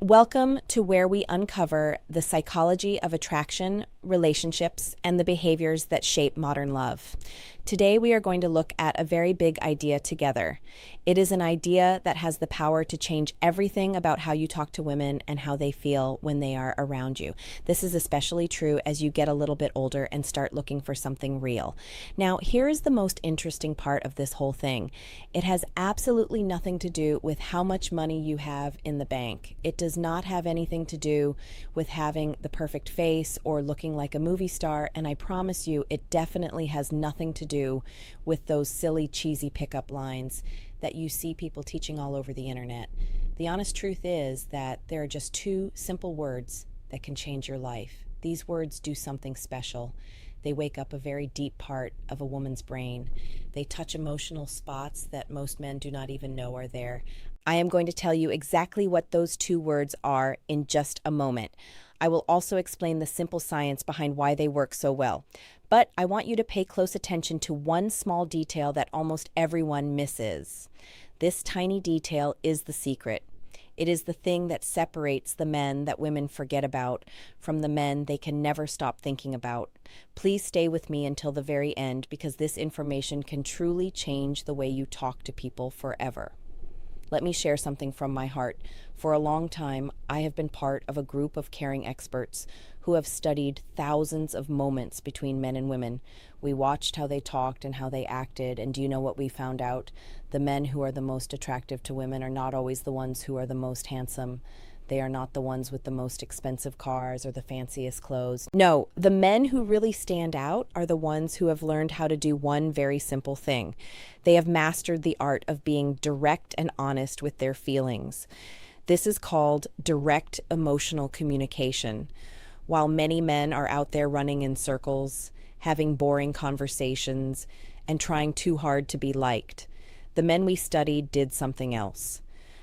Welcome to where we uncover the psychology of attraction, relationships, and the behaviors that shape modern love. Today, we are going to look at a very big idea together. It is an idea that has the power to change everything about how you talk to women and how they feel when they are around you. This is especially true as you get a little bit older and start looking for something real. Now, here is the most interesting part of this whole thing. It has absolutely nothing to do with how much money you have in the bank. It does not have anything to do with having the perfect face or looking like a movie star, and I promise you, it definitely has nothing to do with those silly, cheesy pickup lines that you see people teaching all over the internet. The honest truth is that there are just two simple words that can change your life. These words do something special. They wake up a very deep part of a woman's brain. They touch emotional spots that most men do not even know are there. I am going to tell you exactly what those two words are in just a moment. I will also explain the simple science behind why they work so well. But I want you to pay close attention to one small detail that almost everyone misses. This tiny detail is the secret. It is the thing that separates the men that women forget about from the men they can never stop thinking about. Please stay with me until the very end because this information can truly change the way you talk to people forever. Let me share something from my heart. For a long time, I have been part of a group of caring experts who have studied thousands of moments between men and women. We watched how they talked and how they acted, and do you know what we found out? The men who are the most attractive to women are not always the ones who are the most handsome. They are not the ones with the most expensive cars or the fanciest clothes. No, the men who really stand out are the ones who have learned how to do one very simple thing. They have mastered the art of being direct and honest with their feelings. This is called direct emotional communication. While many men are out there running in circles, having boring conversations, and trying too hard to be liked, the men we studied did something else.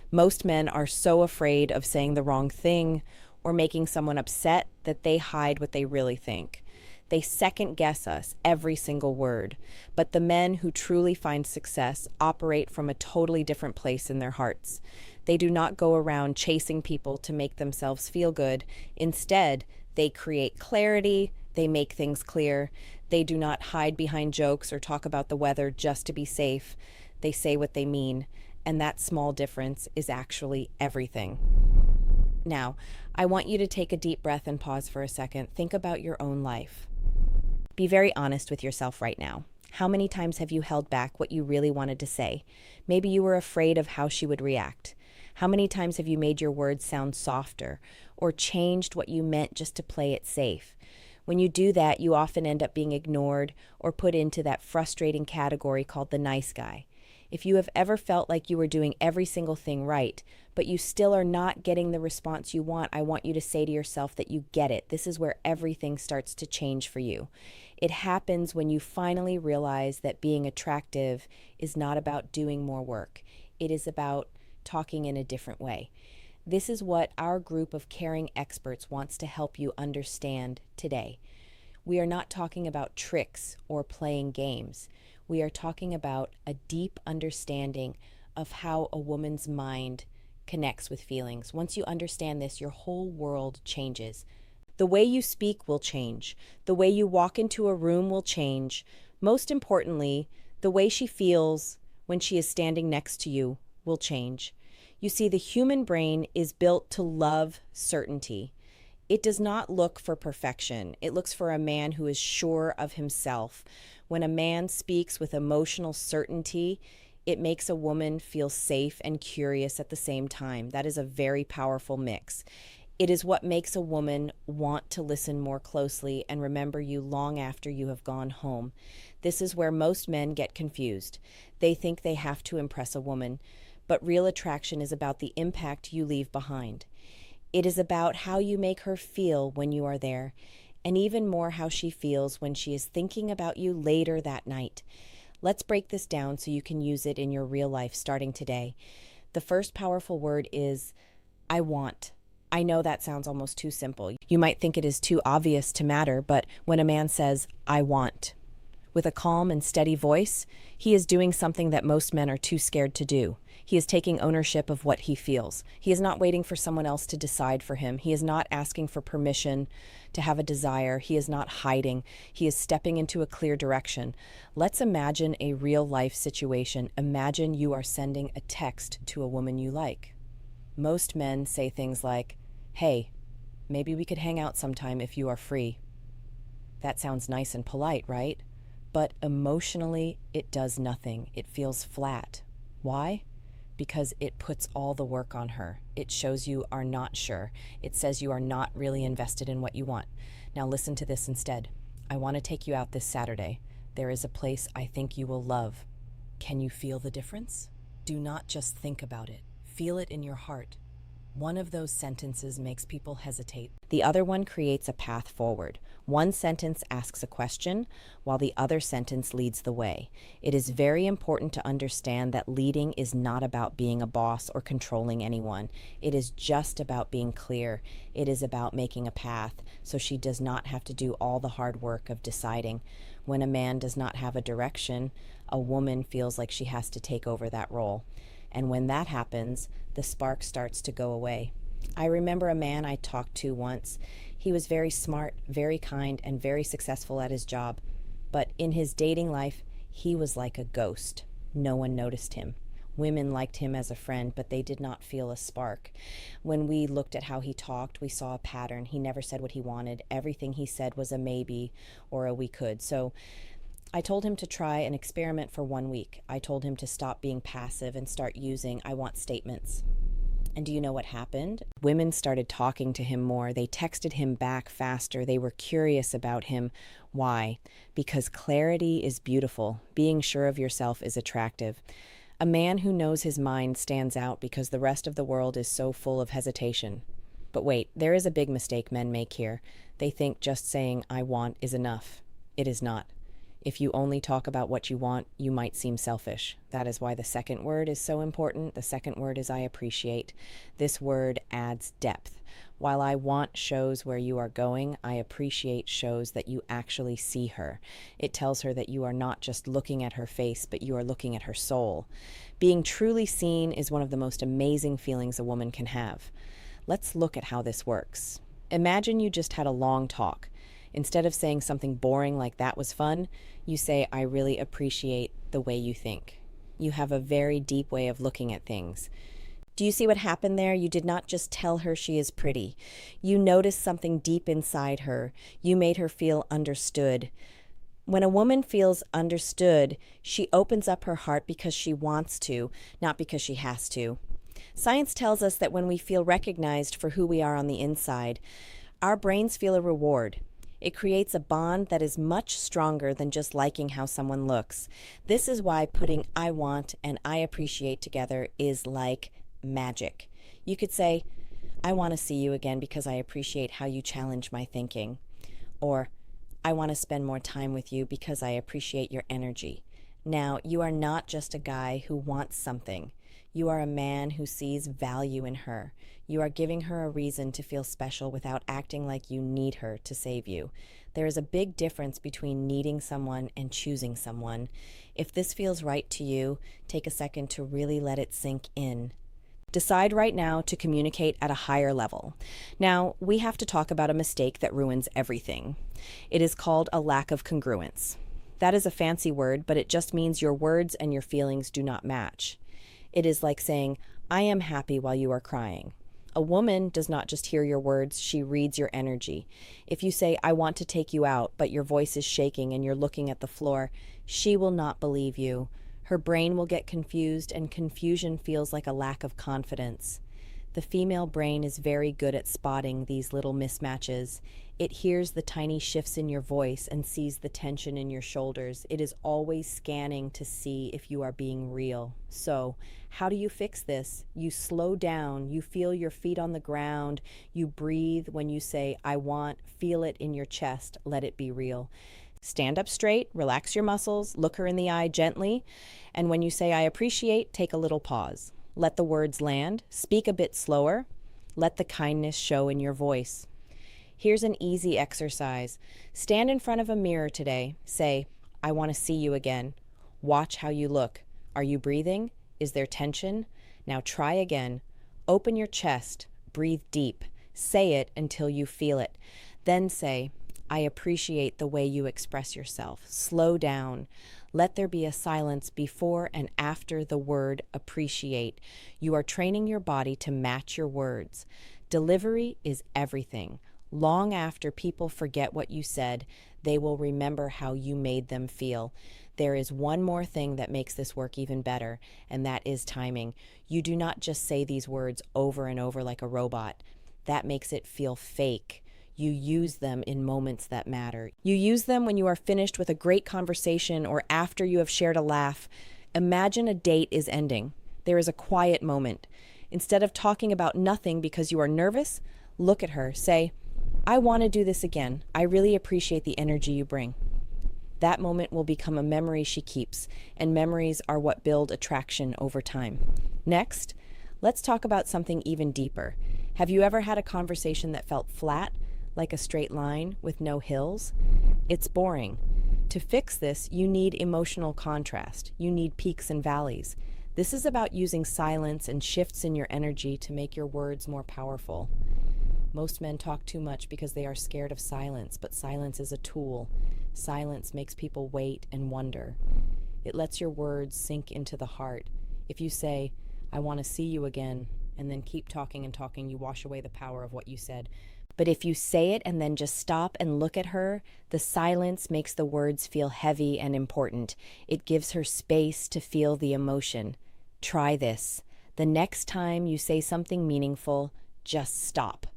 Most men are so afraid of saying the wrong thing or making someone upset that they hide what they really think. They second guess us every single word. But the men who truly find success operate from a totally different place in their hearts. They do not go around chasing people to make themselves feel good. Instead, they create clarity, they make things clear. They do not hide behind jokes or talk about the weather just to be safe. They say what they mean. And that small difference is actually everything. Now, I want you to take a deep breath and pause for a second. Think about your own life. Be very honest with yourself right now. How many times have you held back what you really wanted to say? Maybe you were afraid of how she would react. How many times have you made your words sound softer or changed what you meant just to play it safe? When you do that, you often end up being ignored or put into that frustrating category called the nice guy. If you have ever felt like you were doing every single thing right, but you still are not getting the response you want, I want you to say to yourself that you get it. This is where everything starts to change for you. It happens when you finally realize that being attractive is not about doing more work. It is about talking in a different way. This is what our group of caring experts wants to help you understand today. We are not talking about tricks or playing games. We are talking about a deep understanding of how a woman's mind connects with feelings. Once you understand this, your whole world changes. The way you speak will change. The way you walk into a room will change. Most importantly, the way she feels when she is standing next to you will change. You see, the human brain is built to love certainty. It does not look for perfection. It looks for a man who is sure of himself. When a man speaks with emotional certainty, it makes a woman feel safe and curious at the same time. That is a very powerful mix. It is what makes a woman want to listen more closely and remember you long after you have gone home. This is where most men get confused. They think they have to impress a woman, but real attraction is about the impact you leave behind. It is about how you make her feel when you are there, and even more how she feels when she is thinking about you later that night. Let's break this down so you can use it in your real life starting today. The first powerful word is, I want. I know that sounds almost too simple. You might think it is too obvious to matter, but when a man says, I want, With a calm and steady voice, he is doing something that most men are too scared to do. He is taking ownership of what he feels. He is not waiting for someone else to decide for him. He is not asking for permission to have a desire. He is not hiding. He is stepping into a clear direction. Let's imagine a real-life situation. Imagine you are sending a text to a woman you like. Most men say things like, "Hey, maybe we could hang out sometime if you are free." That sounds nice and polite, right? But emotionally, it does nothing. It feels flat. Why? Because it puts all the work on her. It shows you are not sure. It says you are not really invested in what you want. Now listen to this instead. "I want to take you out this Saturday. There is a place I think you will love. Can you feel the difference?" Do not just think about it. Feel it in your heart. One of those sentences makes people hesitate. The other one creates a path forward. One sentence asks a question, while the other sentence leads the way. It is very important to understand that leading is not about being a boss or controlling anyone. It is just about being clear. It is about making a path, so she does not have to do all the hard work of deciding. When a man does not have a direction, a woman feels like she has to take over that role. And when that happens, the spark starts to go away. I remember a man I talked to once. He was very smart, very kind, and very successful at his job. But in his dating life, he was like a ghost. No one noticed him. Women liked him as a friend, but they did not feel a spark. When we looked at how he talked, we saw a pattern. He never said what he wanted. Everything he said was a maybe or a we could. So I told him to try an experiment for 1 week. I told him to stop being passive and start using "I want" statements. And do you know what happened? Women started talking to him more. They texted him back faster. They were curious about him. Why? Because clarity is beautiful. Being sure of yourself is attractive. A man who knows his mind stands out because the rest of the world is so full of hesitation. But wait, there is a big mistake men make here. They think just saying "I want" is enough. It is not. If you only talk about what you want, you might seem selfish. That is why the second word is so important. The second word is "I appreciate." This word adds depth. While "I want" shows where you are going, "I appreciate" shows that you actually see her. It tells her that you are not just looking at her face, but you are looking at her soul. Being truly seen is one of the most amazing feelings a woman can have. Let's look at how this works. Imagine you just had a long talk. Instead of saying something boring like "that was fun," you say "I really appreciate the way you think." You have a very deep way of looking at things. Do you see what happened there? You did not just tell her she is pretty. You noticed something deep inside her. You made her feel understood. When a woman feels understood, she opens up her heart because she wants to, not because she has to. Science tells us that when we feel recognized for who we are on the inside, our brains feel a reward. It creates a bond that is much stronger than just liking how someone looks. This is why putting "I want" and "I appreciate" together is like magic. You could say, "I want to see you again because I appreciate how you challenge my thinking." Or, "I want to spend more time with you because I appreciate your energy." Now, you are not just a guy who wants something. You are a man who sees value in her. You are giving her a reason to feel special without acting like you need her to save you. There is a big difference between needing someone and choosing someone. If this feels right to you, take a second to really let it sink in. Decide right now to communicate at a higher level. Now, we have to talk about a mistake that ruins everything. It is called a lack of congruence. That is a fancy word, but it just means your words and your feelings do not match. It is like saying, "I am happy" while you are crying. A woman does not just hear your words, she reads your energy. If you say, "I want to take you out," but your voice is shaking and you're looking at the floor, she will not believe you. Her brain will get confused, and confusion feels like a lack of confidence. The female brain is very good at spotting these little mismatches. It hears the tiny shifts in your voice and sees the tension in your shoulders. It is always scanning to see if you are being real. So, how do you fix this? You slow down, you feel your feet on the ground, you breathe when you say "I want," feel it in your chest, let it be real. Stand up straight, relax your muscles, look her in the eye gently, and when you say "I appreciate," take a little pause. Let the words land, speak a bit slower, let the kindness show in your voice. Here's an easy exercise. Stand in front of a mirror today. Say, I want to see you again. Watch how you look. Are you breathing? Is there tension? Now try again. Open your chest. Breathe deep. Say it until you feel it. Then say, I appreciate the way you express yourself. Slow down. Let there be a silence before and after the word appreciate. You are training your body to match your words. Delivery is everything. Long after people forget what you said, they will remember how you made them feel. There is one more thing that makes this work even better, and that is timing. You do not just say these words over and over like a robot. That makes it feel fake. You use them in moments that matter. You use them when you are finished with a great conversation or after you have shared a laugh. Imagine a date is ending. There is a quiet moment. Instead of talking about nothing because you are nervous, look at her. Say, I want to do this again. I really appreciate the energy you bring. That moment will become a memory she keeps, and memories are what build attraction over time. Next, let's talk about something even deeper. Have you ever had a conversation that felt flat, like a straight line with no hills? It's boring. To fix this, you need emotional contrast. You need peaks and valleys. This is about using silence and shifts in your energy to make your words more powerful. Most men talk too much because they are scared of silence, but silence is a tool. Silence makes people wait and wonder. It lets your words sink into the heart. If you say, I want to see you again, and then keep talking and talking, you wash away the power of what you said. But if you say it and then just stop and look at her, the silence makes the words feel heavy and important. It gives her space to feel the emotion. Try this. The next time you say something meaningful, just stop.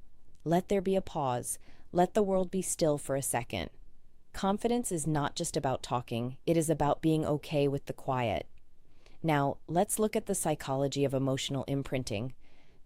Let there be a pause. Let the world be still for a second. Confidence is not just about talking. It is about being okay with the quiet. Now, let's look at the psychology of emotional imprinting.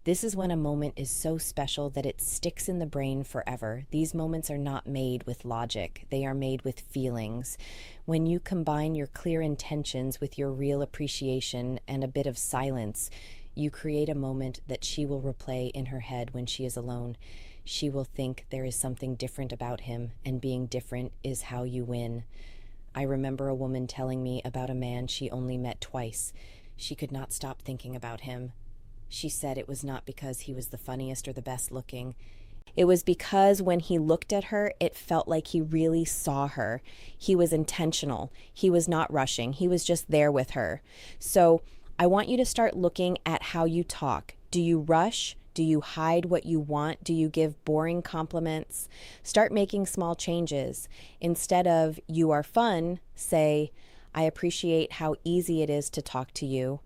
This is when a moment is so special that it sticks in the brain forever. These moments are not made with logic. They are made with feelings. When you combine your clear intentions with your real appreciation and a bit of silence, you create a moment that she will replay in her head when she is alone. She will think there is something different about him, and being different is how you win. I remember a woman telling me about a man she only met twice. She could not stop thinking about him. She said it was not because he was the funniest or the best looking. It was because when he looked at her, it felt like he really saw her. He was intentional. He was not rushing. He was just there with her. So I want you to start looking at how you talk. Do you rush? Do you hide what you want? Do you give boring compliments? Start making small changes. Instead of, you are fun, say, I appreciate how easy it is to talk to you.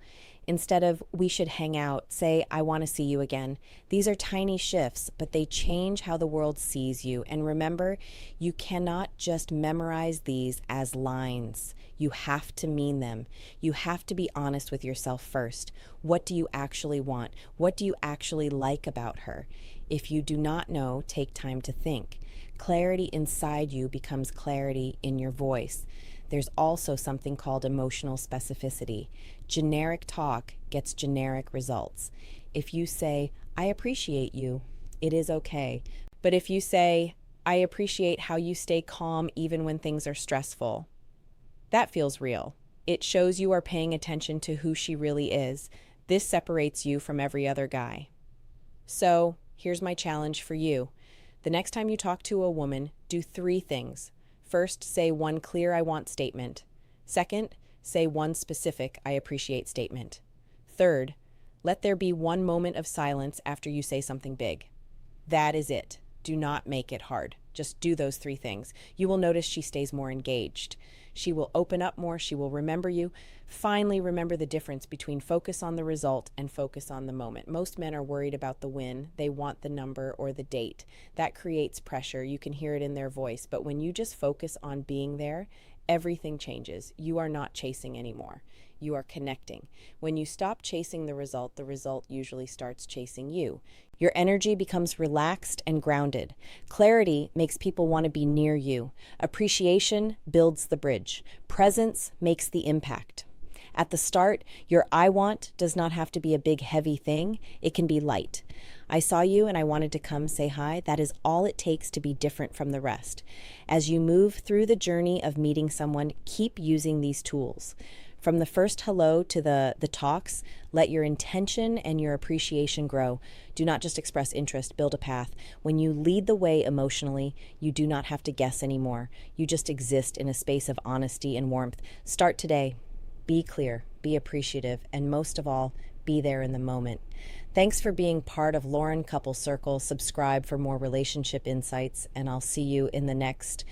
Instead of, we should hang out, say, I want to see you again. These are tiny shifts, but they change how the world sees you. And remember, you cannot just memorize these as lines. You have to mean them. You have to be honest with yourself first. What do you actually want? What do you actually like about her? If you do not know, take time to think. Clarity inside you becomes clarity in your voice. There's also something called emotional specificity. Generic talk gets generic results. If you say, I appreciate you, it is okay. But if you say, I appreciate how you stay calm even when things are stressful, that feels real. It shows you are paying attention to who she really is. This separates you from every other guy. So, here's my challenge for you. The next time you talk to a woman, do 3 things. First, say one clear I want statement. Second, say one specific I appreciate statement. Third, let there be one moment of silence after you say something big. That is it. Do not make it hard. Just do those 3 things. You will notice she stays more engaged. She will open up more. She will remember you. Finally, remember the difference between focus on the result and focus on the moment. Most men are worried about the win. They want the number or the date. That creates pressure. You can hear it in their voice. But when you just focus on being there, everything changes. You are not chasing anymore. You are connecting. When you stop chasing the result usually starts chasing you. Your energy becomes relaxed and grounded. Clarity makes people want to be near you. Appreciation builds the bridge. Presence makes the impact. At the start, your I want does not have to be a big, heavy thing. It can be light. I saw you and I wanted to come say hi. That is all it takes to be different from the rest. As you move through the journey of meeting someone, keep using these tools. From the first hello to the talks, let your intention and your appreciation grow. Do not just express interest, build a path. When you lead the way emotionally, you do not have to guess anymore. You just exist in a space of honesty and warmth. Start today. Be clear, be appreciative, and most of all, be there in the moment. Thanks for being part of Lauren Couple Circle. Subscribe for more relationship insights, and I'll see you in the next